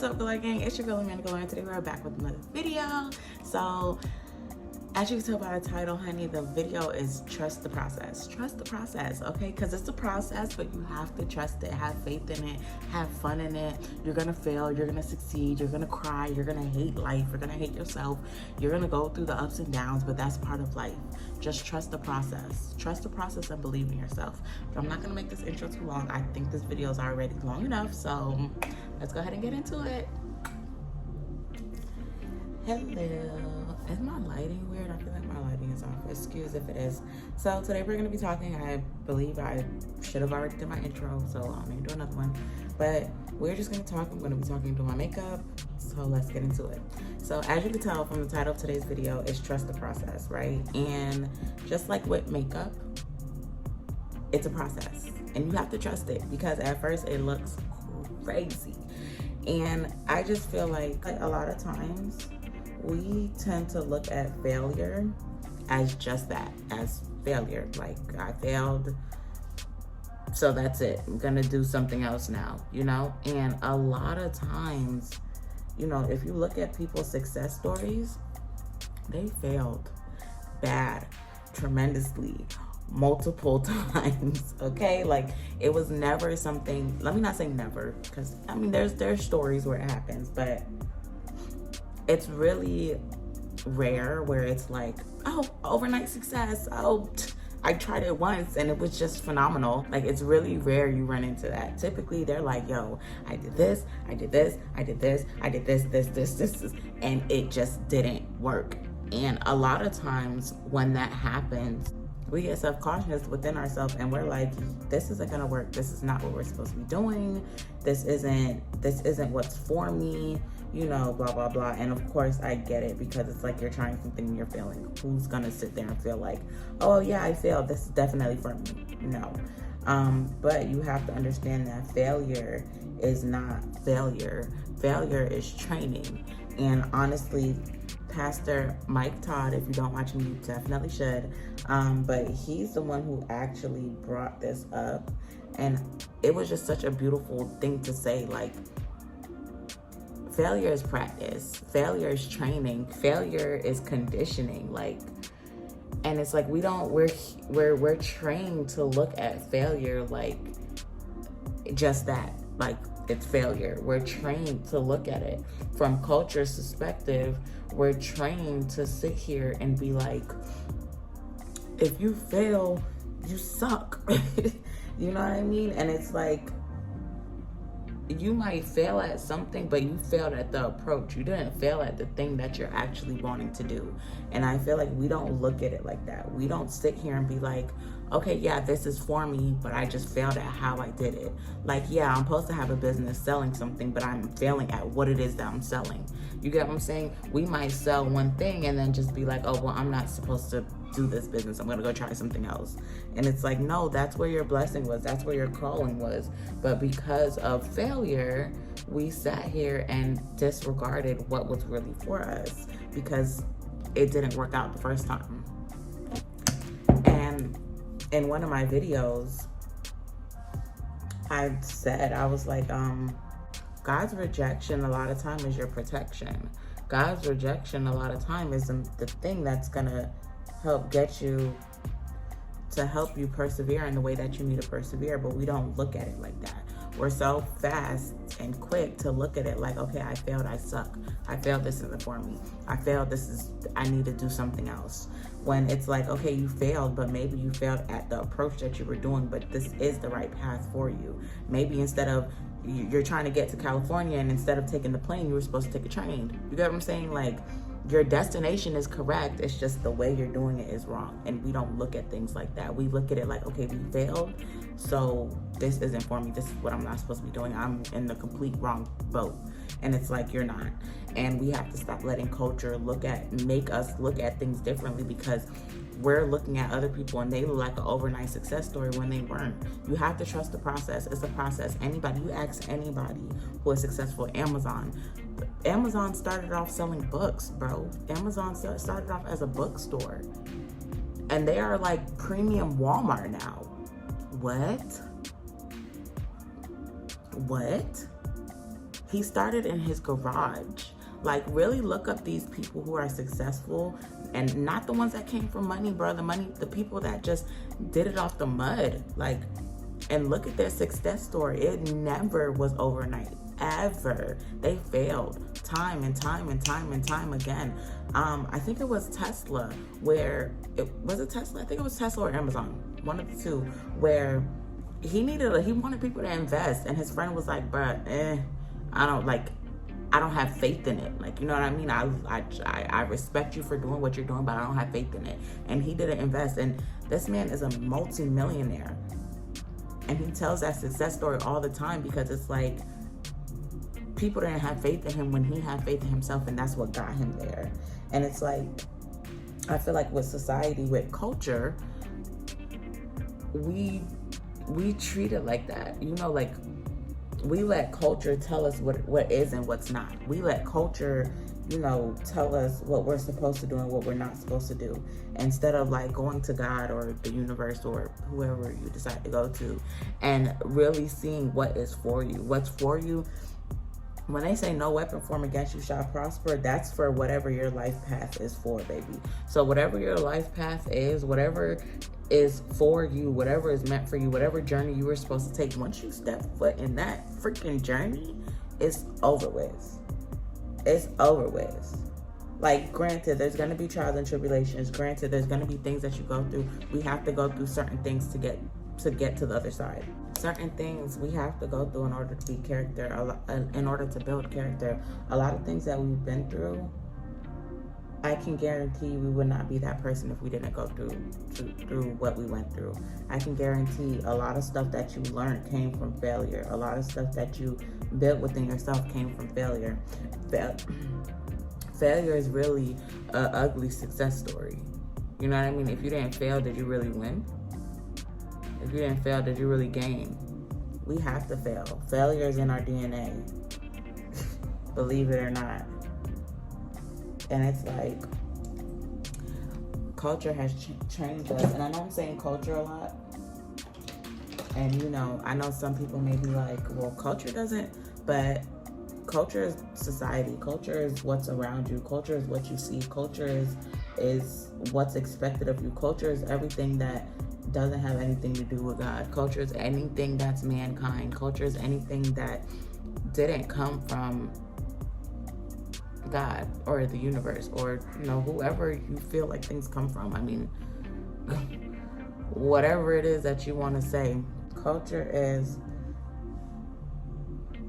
What's up, Galore Gang? It's your girl Amanda Galore, and today we're back with another video. So as you can tell by the title, honey, the video is trust the process. Trust the process, okay? Because it's a process, but you have to trust it. Have faith in it. Have fun in it. You're going to fail. You're going to succeed. You're going to cry. You're going to hate life. You're going to hate yourself. You're going to go through the ups and downs, but that's part of life. Just trust the process. Trust the process and believe in yourself. But I'm not going to make this intro too long. I think this video is already long enough, so let's go ahead and get into it. Hello. Is my lighting weird? I feel like my lighting is off. Excuse if it is. So today we're going to be talking. I believe I should have already done my intro, so I'm going to do another one. But we're just going to talk. I'm going to be talking to my makeup. So let's get into it. So as you can tell from the title of today's video, it's trust the process, right? And just like with makeup, it's a process. And you have to trust it because at first it looks crazy. And I just feel like a lot of times we tend to look at failure as just that, as failure. Like, I failed, so that's it. I'm gonna do something else now, you know? And a lot of times, you know, if you look at people's success stories, they failed bad, tremendously, multiple times, okay? Like, it was never something, let me not say never, because I mean, there's stories where it happens, but it's really rare where it's like, oh, overnight success. Oh, I tried it once and it was just phenomenal. Like, it's really rare you run into that. Typically, they're like, yo, I did this, I did this, I did this, I did this, and it just didn't work. And a lot of times when that happens, we get self-conscious within ourselves and we're like, this isn't gonna work. This is not what we're supposed to be doing. This isn't what's for me, you know, blah, blah, blah. And of course I get it because it's like you're trying something and you're failing. Who's gonna sit there and feel like, oh yeah, I failed. This is definitely for me. No. But you have to understand that failure is not failure. Failure is training. And honestly, Pastor Mike Todd, if you don't watch him, you definitely should. But he's the one who actually brought this up. And it was just such a beautiful thing to say, like, failure is practice. Failure is training. Failure is conditioning. Like, and it's like we're trained to look at failure like just that. Like, it's failure. We're trained to look at it from culture's perspective. We're trained to sit here and be like, if you fail, you suck. You know what I mean? And it's like, you might fail at something, but you failed at the approach. You didn't fail at the thing that you're actually wanting to do. And I feel like we don't look at it like that. We don't sit here and be like, okay, yeah, this is for me, but I just failed at how I did it. Like, yeah, I'm supposed to have a business selling something, but I'm failing at what it is that I'm selling. You get what I'm saying? We might sell one thing and then just be like, oh, well, I'm not supposed to do this business. I'm gonna go try something else. And it's like, no, that's where your blessing was. That's where your calling was. But because of failure, we sat here and disregarded what was really for us because it didn't work out the first time. And in one of my videos, I said, I was like, God's rejection a lot of time is your protection. God's rejection a lot of time is the thing that's gonna help get you to help you persevere in the way that you need to persevere, but we don't look at it like that. We're so fast and quick to look at it like, okay, I failed, I suck. I failed, this isn't for me. I failed, I need to do something else. When it's like, okay, you failed, but maybe you failed at the approach that you were doing, but this is the right path for you. Maybe instead of, you're trying to get to California and instead of taking the plane, you were supposed to take a train. You get what I'm saying? Like, your destination is correct. It's just the way you're doing it is wrong. And we don't look at things like that. We look at it like, okay, we failed, so this isn't for me. This is what I'm not supposed to be doing. I'm in the complete wrong boat. And it's like, you're not. And we have to stop letting culture make us look at things differently because we're looking at other people and they look like an overnight success story when they weren't. You have to trust the process. It's a process. You ask anybody who is successful at Amazon started off selling books, bro. Amazon started off as a bookstore. And they are like premium Walmart now. What? He started in his garage. Like, really look up these people who are successful, and not the ones that came from money, bro. The people that just did it off the mud. Like, and look at their success story. It never was overnight, ever. They failed time and time and time and time again. I think it was Tesla, where was it Tesla? I think it was Tesla or Amazon, one of the two, where he wanted people to invest, and his friend was like, bruh, I don't have faith in it. Like, you know what I mean? I respect you for doing what you're doing, but I don't have faith in it. And he didn't invest. And this man is a multi-millionaire. And he tells that success story all the time, because it's like, people didn't have faith in him when he had faith in himself, and that's what got him there. And it's like, I feel like with society, with culture, we treat it like that. You know, like, we let culture tell us what is and what's not. We let culture, you know, tell us what we're supposed to do and what we're not supposed to do, instead of like going to God or the universe or whoever you decide to go to, and really seeing what is for you. What's for you. When they say no weapon formed against you shall prosper, that's for whatever your life path is for, baby. So whatever your life path is, whatever is for you, whatever is meant for you, whatever journey you were supposed to take, once you step foot in that freaking journey, it's over with. It's over with. Like, granted, there's going to be trials and tribulations. Granted, there's going to be things that you go through. We have to go through certain things to get to the other side. Certain things we have to go through in order to be character, in order to build character. A lot of things that we've been through, I can guarantee we would not be that person if we didn't go through what we went through. I can guarantee a lot of stuff that you learned came from failure. A lot of stuff that you built within yourself came from failure. Failure is really an ugly success story. You know what I mean? If you didn't fail, did you really win? If you didn't fail, did you really gain? We have to fail. Failure is in our DNA. Believe it or not. And it's like, culture has changed us. And I know I'm saying culture a lot. And, you know, I know some people may be like, well, culture doesn't, but culture is society. Culture is what's around you. Culture is what you see. Culture is what's expected of you. Culture is everything that doesn't have anything to do with God. Culture is anything that's mankind. Culture is anything that didn't come from God or the universe, or, you know, whoever you feel like things come from. I mean, whatever it is that you want to say. Culture is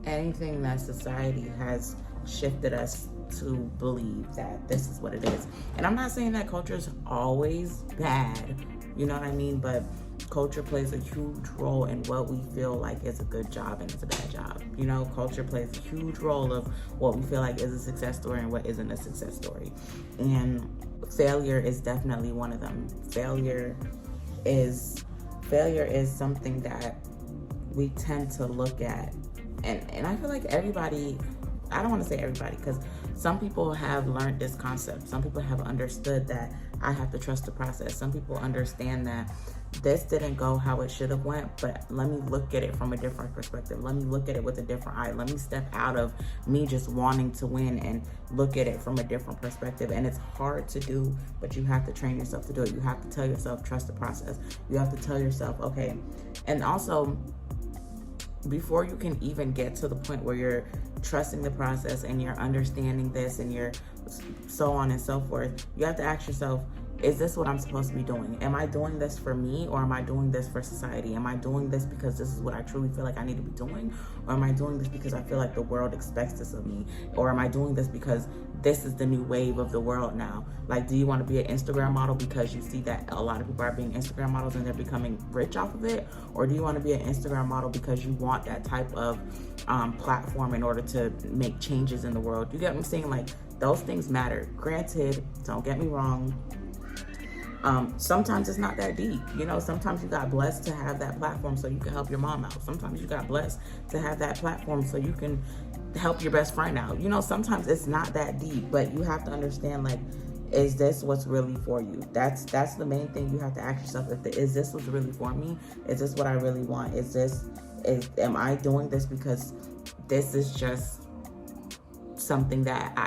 anything that society has shifted us to believe that this is what it is. And I'm not saying that culture is always bad, you know what I mean? But culture plays a huge role in what we feel like is a good job and it's a bad job. You know, culture plays a huge role of what we feel like is a success story and what isn't a success story. And failure is definitely one of them. Failure is something that we tend to look at. And I feel like everybody, I don't want to say everybody, because some people have learned this concept. Some people have understood that I have to trust the process. Some people understand that this didn't go how it should have went, but let me look at it from a different perspective. Let me look at it with a different eye. Let me step out of me just wanting to win and look at it from a different perspective. And it's hard to do, but you have to train yourself to do it. You have to tell yourself, trust the process. You have to tell yourself, okay. And also, before you can even get to the point where you're trusting the process and you're understanding this and you're so on and so forth, you have to ask yourself, is this what I'm supposed to be doing? Am I doing this for me, or am I doing this for society? Am I doing this because this is what I truly feel like I need to be doing? Or am I doing this because I feel like the world expects this of me? Or am I doing this because this is the new wave of the world now? Like, do you want to be an Instagram model because you see that a lot of people are being Instagram models and they're becoming rich off of it? Or do you want to be an Instagram model because you want that type of platform in order to make changes in the world? You get what I'm saying? Like, those things matter. Granted, don't get me wrong, sometimes it's not that deep. You know, sometimes you got blessed to have that platform so you can help your mom out. Sometimes you got blessed to have that platform so you can help your best friend out. You know, sometimes it's not that deep, but you have to understand, like, is this what's really for you? That's the main thing you have to ask yourself. Is this what's really for me? Is this what I really want? Am I doing this because this is just something that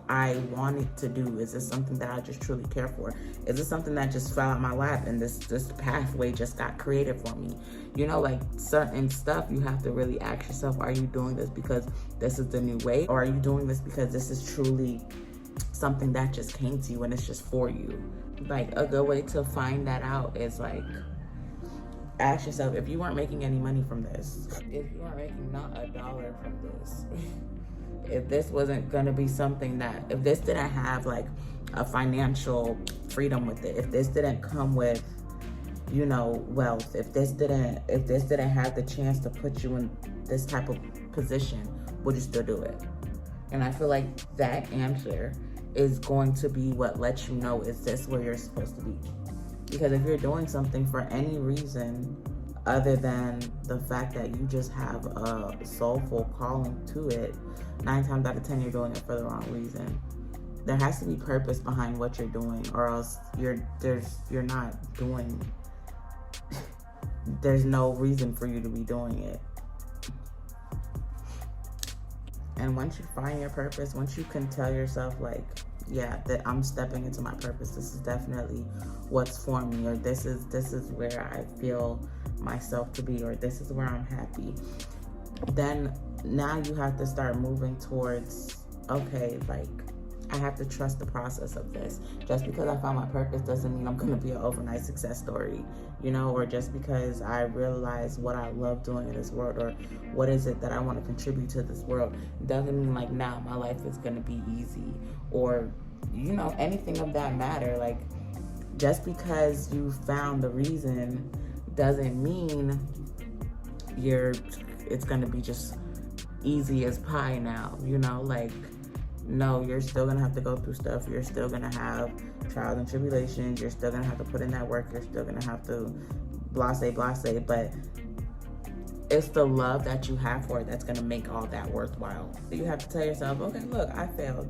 I wanted to do? Is this something that I just truly care for? Is this something that just fell out my lap and this pathway just got created for me? You know, like certain stuff, you have to really ask yourself, are you doing this because this is the new way? Or are you doing this because this is truly something that just came to you and it's just for you? Like, a good way to find that out is like, ask yourself, if you weren't making any money from this, if you weren't making not $1 from this, if this wasn't gonna be something that, if this didn't have like a financial freedom with it, if this didn't come with, you know, wealth, if this didn't have the chance to put you in this type of position, would you still do it? And I feel like that answer is going to be what lets you know, is this where you're supposed to be? Because if you're doing something for any reason other than the fact that you just have a soulful calling to it, 9 times out of 10 you're doing it for the wrong reason. There has to be purpose behind what you're doing, or else you're not doing. There's no reason for you to be doing it. And once you find your purpose, once you can tell yourself like, yeah, that I'm stepping into my purpose, this is definitely what's for me, or this is where I feel myself to be, or this is where I'm happy, then now you have to start moving towards, okay, like, I have to trust the process of this. Just because I found my purpose doesn't mean I'm gonna be an overnight success story, you know, or just because I realize what I love doing in this world, or what is it that I want to contribute to this world, doesn't mean like now my life is gonna be easy, or, you know, anything of that matter. Like, just because you found the reason doesn't mean it's gonna be just easy as pie now, you know, like, no, you're still gonna have to go through stuff. You're still gonna have trials and tribulations. You're still gonna have to put in that work. You're still gonna have to blase, but it's the love that you have for it that's gonna make all that worthwhile. You have to tell yourself, okay, look, I failed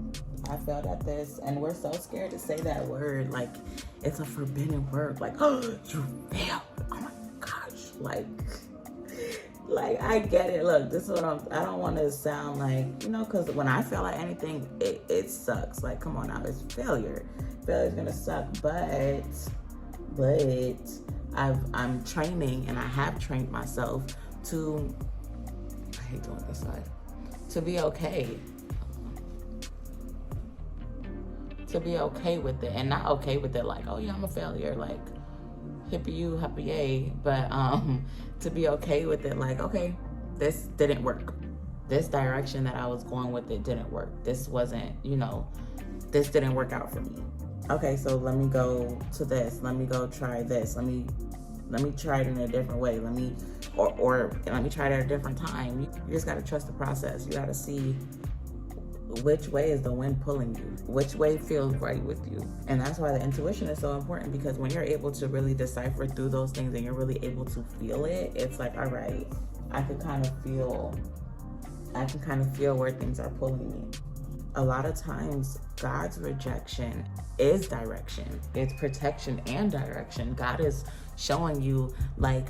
at this. And we're so scared to say that word. Like, it's a forbidden word. Like, oh, you failed. Oh my gosh. Like, I get it. Look, this is what I don't want to sound like, you know, because when I fail at anything, it sucks. Like, come on now, it's failure. Failure's gonna suck, but I'm training, and I have trained myself to, I hate doing this side, to be okay. To be okay with it, and not okay with it like, oh yeah, I'm a failure, like, hippie you, happy yay, but to be okay with it, like, okay, this didn't work. This direction that I was going with, it didn't work. This wasn't, you know, this didn't work out for me. Okay, so let me go to this. Let me go try this. Let me try it in a different way. Let me try it at a different time. You just gotta trust the process. You gotta see which way is the wind pulling you, which way feels right with you. And that's why the intuition is so important, because when you're able to really decipher through those things and you're really able to feel it, it's like, all right, I can kind of feel where things are pulling me. A lot of times God's rejection is direction. It's protection and direction. God is showing you, like,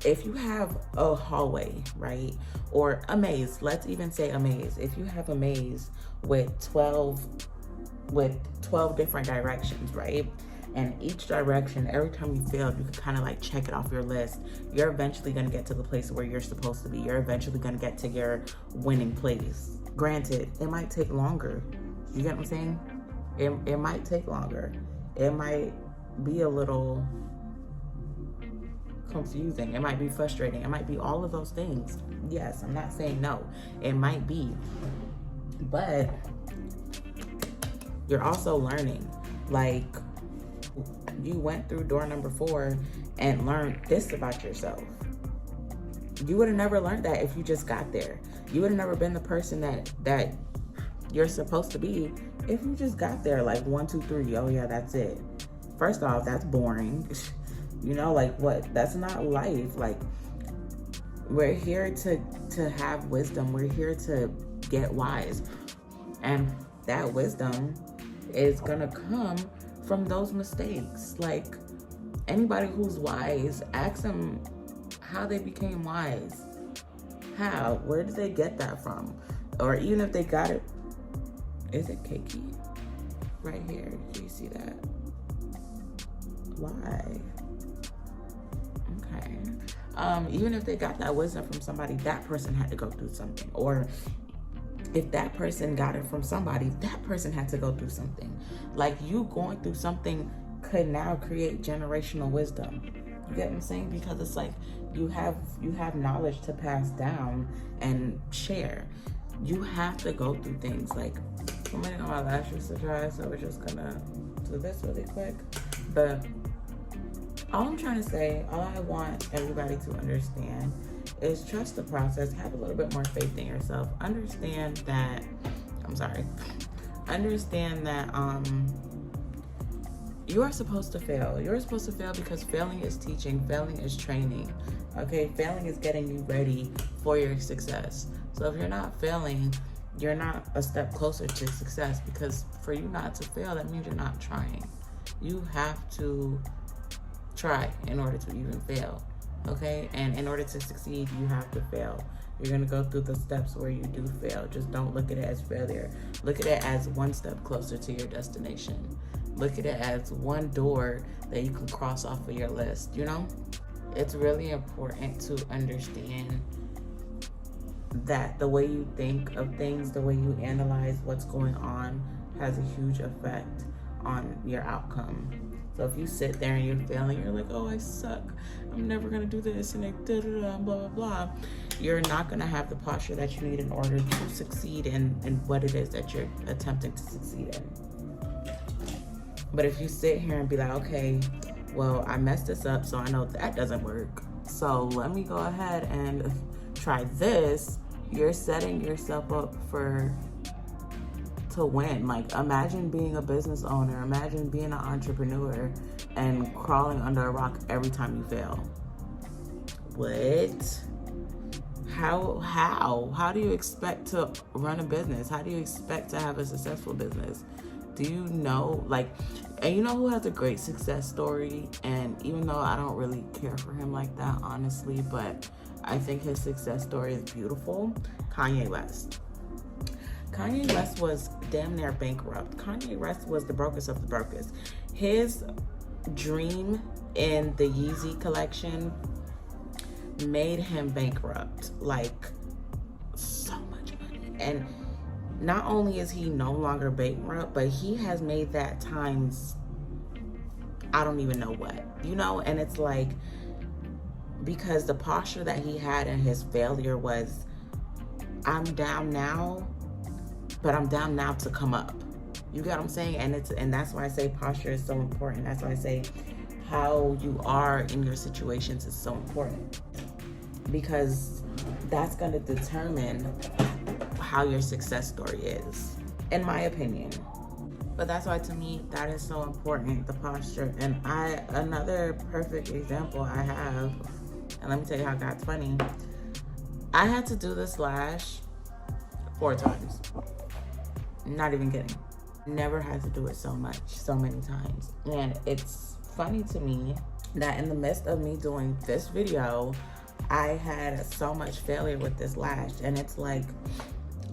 if you have a hallway, right, or a maze, let's even say a maze. If you have a maze with 12 different directions, right, and each direction, every time you fail, you can kind of like check it off your list. You're eventually going to get to the place where you're supposed to be. You're eventually going to get to your winning place. Granted, it might take longer. You get what I'm saying? It might take longer. It might be a little confusing. It might be frustrating. It might be all of those things. Yes, I'm not saying no. It might be. But you're also learning. Like, you went through door number 4 and learned this about yourself. You would have never learned that if you just got there. You would have never been the person that you're supposed to be if you just got there, like 1, 2, 3. Oh yeah, that's it. First off, that's boring. You know, like, what? That's not life. Like, we're here to have wisdom. We're here to get wise. And that wisdom is gonna come from those mistakes. Like, anybody who's wise, ask them how they became wise. How? Where did they get that from? Or even if they got it Is it cakey? Right here. Do you see that? Why? Okay. Even if they got that wisdom from somebody, that person had to go through something. Or if that person got it from somebody, that person had to go through something. Like, you going through something could now create generational wisdom. You get what I'm saying? Because it's like you have knowledge to pass down and share. You have to go through things. Like, I'm waiting on my lashes to dry, so we're just gonna do this really quick. But all I'm trying to say, all I want everybody to understand is trust the process. Have a little bit more faith in yourself. Understand that you are supposed to fail. You're supposed to fail because failing is teaching, failing is training. Okay, failing is getting you ready for your success. So if you're not failing, you're not a step closer to success, because for you not to fail, that means you're not trying. You have to try in order to even fail. Okay, and in order to succeed, you have to fail. You're gonna go through the steps where you do fail. Just don't look at it as failure. Look at it as one step closer to your destination. Look at it as one door that you can cross off of your list, you know? It's really important to understand that the way you think of things, the way you analyze what's going on, has a huge effect on your outcome. So if you sit there and you're failing, you're like, oh, I suck, I'm never gonna do this, and like, blah, blah, blah. You're not gonna have the posture that you need in order to succeed in what it is that you're attempting to succeed in. But if you sit here and be like, okay, well, I messed this up, so I know that doesn't work, so let me go ahead and try this, you're setting yourself up to win. Like, imagine being a business owner, imagine being an entrepreneur and crawling under a rock every time you fail. What? How do you expect to run a business? How do you expect to have a successful business? Do you know, like, and you know who has a great success story? And even though I don't really care for him like that, honestly, but I think his success story is beautiful. Kanye West. Kanye West was damn near bankrupt. Kanye West was the brokest of the brokest. His dream in the Yeezy collection made him bankrupt, like, so much money. And not only is he no longer bankrupt, but he has made that times I don't even know what, you know? And it's like, because the posture that he had in his failure was, I'm down now, but I'm down now to come up. You get what I'm saying? And that's why I say posture is so important. That's why I say how you are in your situations is so important, because that's going to determine how your success story is, in my opinion. But that's why, to me, that is so important, the posture. And another perfect example I have, and let me tell you how God's funny. I had to do this lash 4 times. Not even kidding. Never had to do it so many times. And it's funny to me that in the midst of me doing this video, I had so much failure with this lash. And it's like,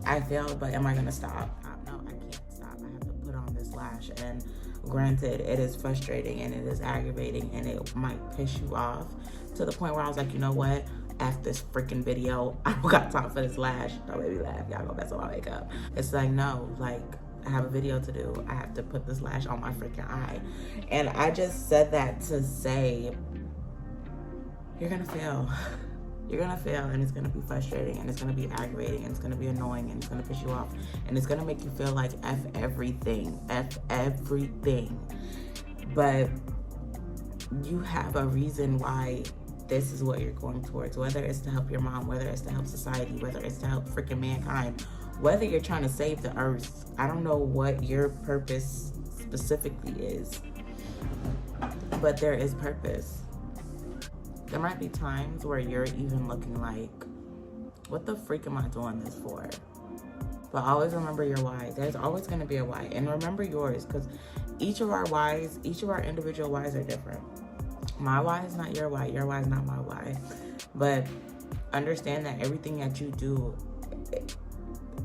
I failed, but am I gonna stop? No, I can't stop. I have to put on this lash. And granted, it is frustrating and it is aggravating and it might piss you off, to the point where I was like, you know what? After this freaking video, I don't got time for this lash. Don't make me laugh. Y'all gonna mess up my makeup. It's like, no, like, I have a video to do. I have to put this lash on my freaking eye. And I just said that to say, you're gonna fail. You're gonna fail, and it's gonna be frustrating, and it's gonna be aggravating, and it's gonna be annoying, and it's gonna piss you off, and it's gonna make you feel like F everything. But you have a reason why this is what you're going towards, whether it's to help your mom, whether it's to help society, whether it's to help freaking mankind, whether you're trying to save the earth. I don't know what your purpose specifically is, but there is purpose. There might be times where you're even looking like, what the freak am I doing this for? But always remember your why. There's always going to be a why. And remember yours, because each of our whys, each of our individual whys are different. My why is not your why. Your why is not my why. But understand that everything that you do,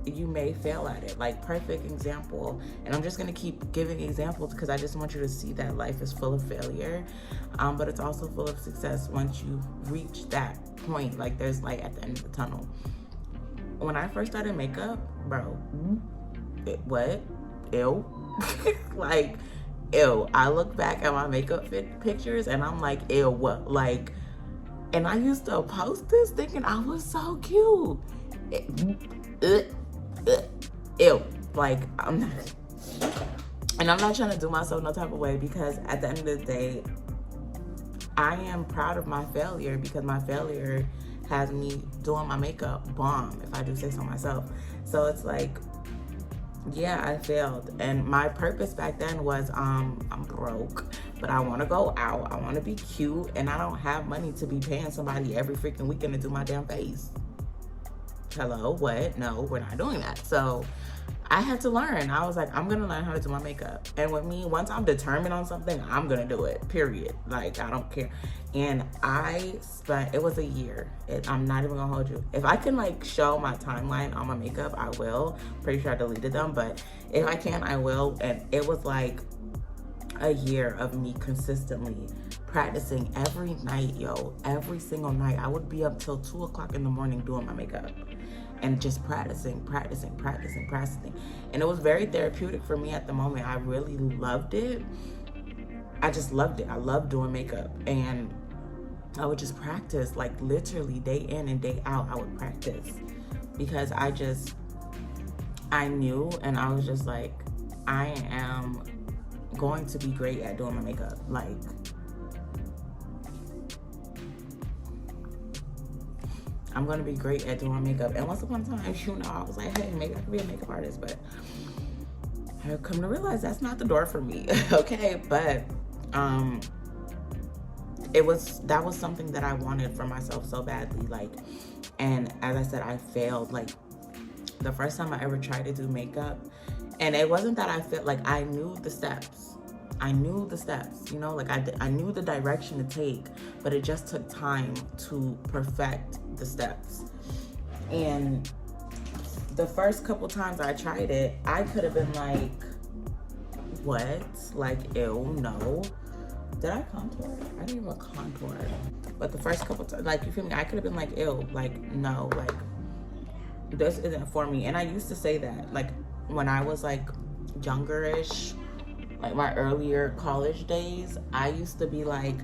you may fail at it. Like, perfect example, and I'm just gonna keep giving examples because I just want you to see that life is full of failure, but it's also full of success once you reach that point. Like, there's light at the end of the tunnel. When I first started makeup, bro, what? Ew. Like, ew. I look back at my makeup pictures and I'm like, ew, what? Like, and I used to post this thinking I was so cute. Ew. Like, I'm not, and I'm not trying to do myself no type of way, because at the end of the day, I am proud of my failure, because my failure has me doing my makeup bomb, if I do say so myself. So it's like, yeah, I failed. And my purpose back then was, I'm broke, but I want to go out. I want to be cute, and I don't have money to be paying somebody every freaking weekend to do my damn face. Hello, what? No, we're not doing that. So I had to learn. I was like, I'm going to learn how to do my makeup. And with me, once I'm determined on something, I'm going to do it, period. Like, I don't care. And I spent, it was a year. I'm not even going to hold you. If I can, like, show my timeline on my makeup, I will. Pretty sure I deleted them, but if I can, I will. And it was like a year of me consistently practicing every night, yo. Every single night. I would be up till 2 o'clock in the morning doing my makeup. And just practicing. And it was very therapeutic for me at the moment. I really loved it. I just loved it. I loved doing makeup. And I would just practice, like, literally day in and day out, I would practice. Because I knew, and I was just like, I am going to be great at doing my makeup. Like, I'm going to be great at doing makeup. And once upon a time, you know, I was like, hey, maybe I could be a makeup artist. But I've come to realize that's not the door for me. Okay, but that was something that I wanted for myself so badly. Like, and as I said, I failed. Like, the first time I ever tried to do makeup, and it wasn't that I felt like I knew the steps. You know, like I knew the direction to take, but it just took time to perfect the steps. And the first couple times I tried it, I could have been like, what? Like, ew, no. Did I contour? I didn't even contour. But the first couple times, like, you feel me? I could have been like, ew, like, no, like, this isn't for me. And I used to say that, like, when I was, like, younger-ish, like my earlier college days, I used to be like,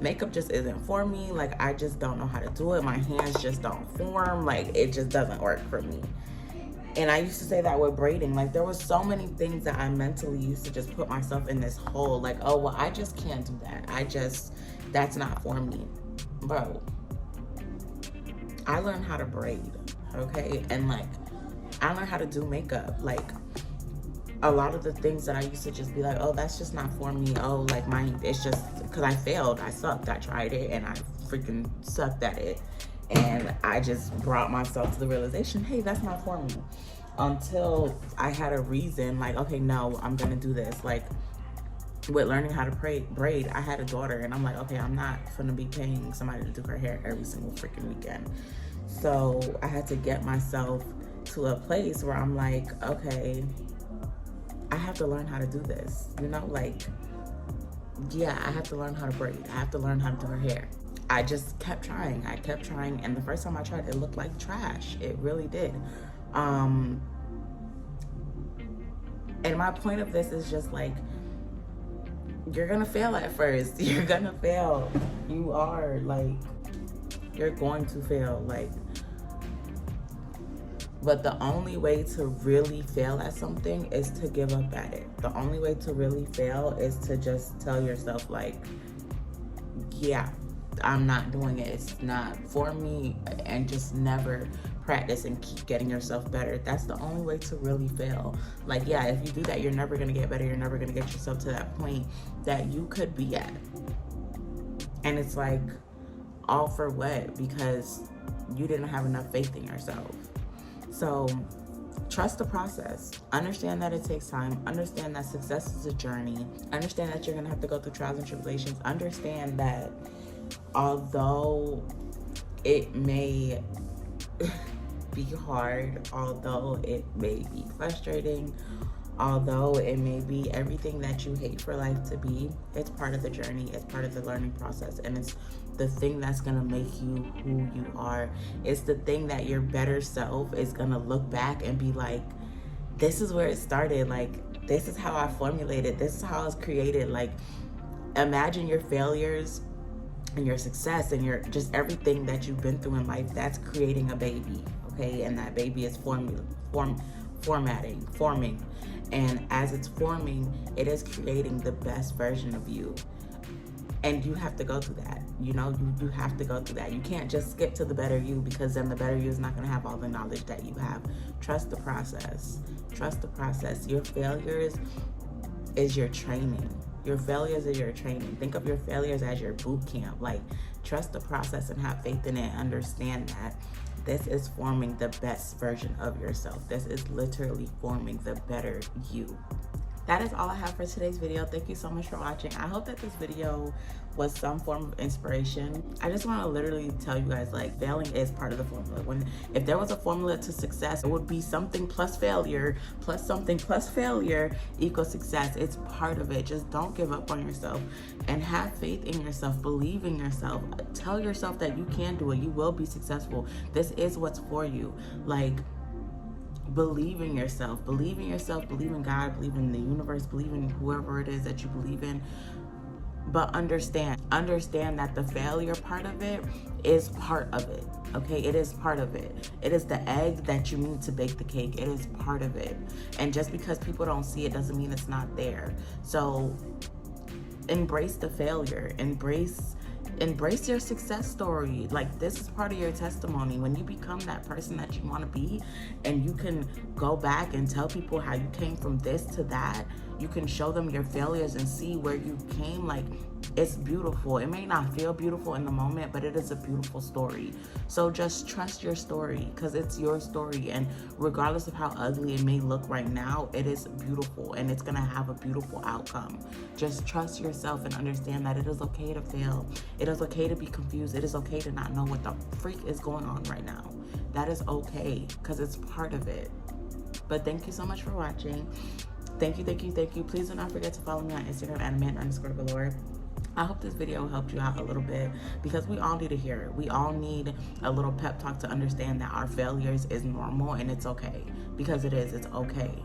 makeup just isn't for me. Like, I just don't know how to do it. My hands just don't form. Like, it just doesn't work for me. And I used to say that with braiding. Like, there was so many things that I mentally used to just put myself in this hole. Like, oh, well, I just can't do that. That's not for me. Bro, I learned how to braid, okay? And, like, I learned how to do makeup. Like, a lot of the things that I used to just be like, oh, that's just not for me. Oh, like, it's just, because I failed. I sucked. I tried it, and I freaking sucked at it. And I just brought myself to the realization, hey, that's not for me. Until I had a reason, like, okay, no, I'm going to do this. Like, with learning how to braid, I had a daughter, and I'm like, okay, I'm not going to be paying somebody to do her hair every single freaking weekend. So I had to get myself to a place where I'm like, okay, I have to learn how to do this. You know, like, yeah, I have to learn how to braid. I have to learn how to do her hair. I just kept trying. And the first time I tried, it looked like trash. It really did. And my point of this is just like, you're gonna fail at first. You're gonna fail. You are, like, you're going to fail. Like, but the only way to really fail at something is to give up at it. The only way to really fail is to just tell yourself, like, yeah, I'm not doing it. It's not for me, and just never practice and keep getting yourself better. That's the only way to really fail. Like, yeah, if you do that, you're never gonna get better. You're never gonna get yourself to that point that you could be at. And it's like, all for what? Because you didn't have enough faith in yourself. So trust the process. Understand that it takes time. Understand that success is a journey. Understand that you're gonna have to go through trials and tribulations. Understand that although it may be hard, although it may be frustrating, although it may be everything that you hate for life to be. It's part of the journey, it's part of the learning process, and it's the thing that's gonna make you who you are. It's the thing that your better self is gonna look back and be like, this is where it started. Like, this is how I formulated, this is how I was created. Like, imagine your failures and your success and your just everything that you've been through in life. That's creating a baby, okay? And that baby is forming. And as it's forming, it is creating the best version of you. And you have to go through that. You know, you have to go through that. You can't just skip to the better you, because then the better you is not going to have all the knowledge that you have. Trust the process. Trust the process. Your failures is your training. Your failures are your training. Think of your failures as your boot camp. Like, trust the process and have faith in it. Understand that this is forming the best version of yourself. This is literally forming the better you. That is all I have for today's video. Thank you so much for watching. I hope that this video was some form of inspiration. I just want to literally tell you guys, like, failing is part of the formula. If there was a formula to success, it would be something plus failure plus something plus failure equals success. It's part of it. Just don't give up on yourself and have faith in yourself. Believe in yourself. Tell yourself that you can do it. You will be successful. This is what's for you. Like, believe in yourself, believe in God, believe in the universe, believe in whoever it is that you believe in. But understand that the failure part of it is part of it, okay? It is part of it. It is the egg that you need to bake the cake. It is part of it. And just because people don't see it doesn't mean it's not there. So embrace the failure, embrace your success story. Like, this is part of your testimony. When you become that person that you want to be, and you can go back and tell people how you came from this to that, you can show them your failures and see where you came. Like, it's beautiful. It may not feel beautiful in the moment, but it is a beautiful story. So just trust your story, because it's your story, and regardless of how ugly it may look right now, it is beautiful and it's gonna have a beautiful outcome. Just trust yourself and understand that it is okay to fail. It is okay to be confused. It is okay to not know what the freak is going on right now. That is okay, because it's part of it. But thank you so much for watching. Thank you. Please do not forget to follow me on Instagram at Amanda_galore. I hope this video helped you out a little bit, because we all need to hear it. We all need a little pep talk to understand that our failures is normal and it's okay, because it's okay.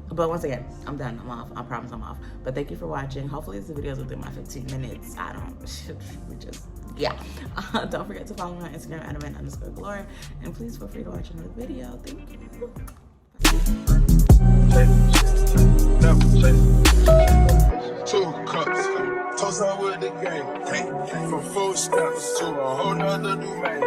But once again, I'm done. I'm off. I promise I'm off. But thank you for watching. Hopefully this video is within my 15 minutes. Don't forget to follow me on Instagram at Amanda_galore. And please feel free to watch another video. Thank you. Two cups, toast on with the game. From food stamps to a whole nother new man.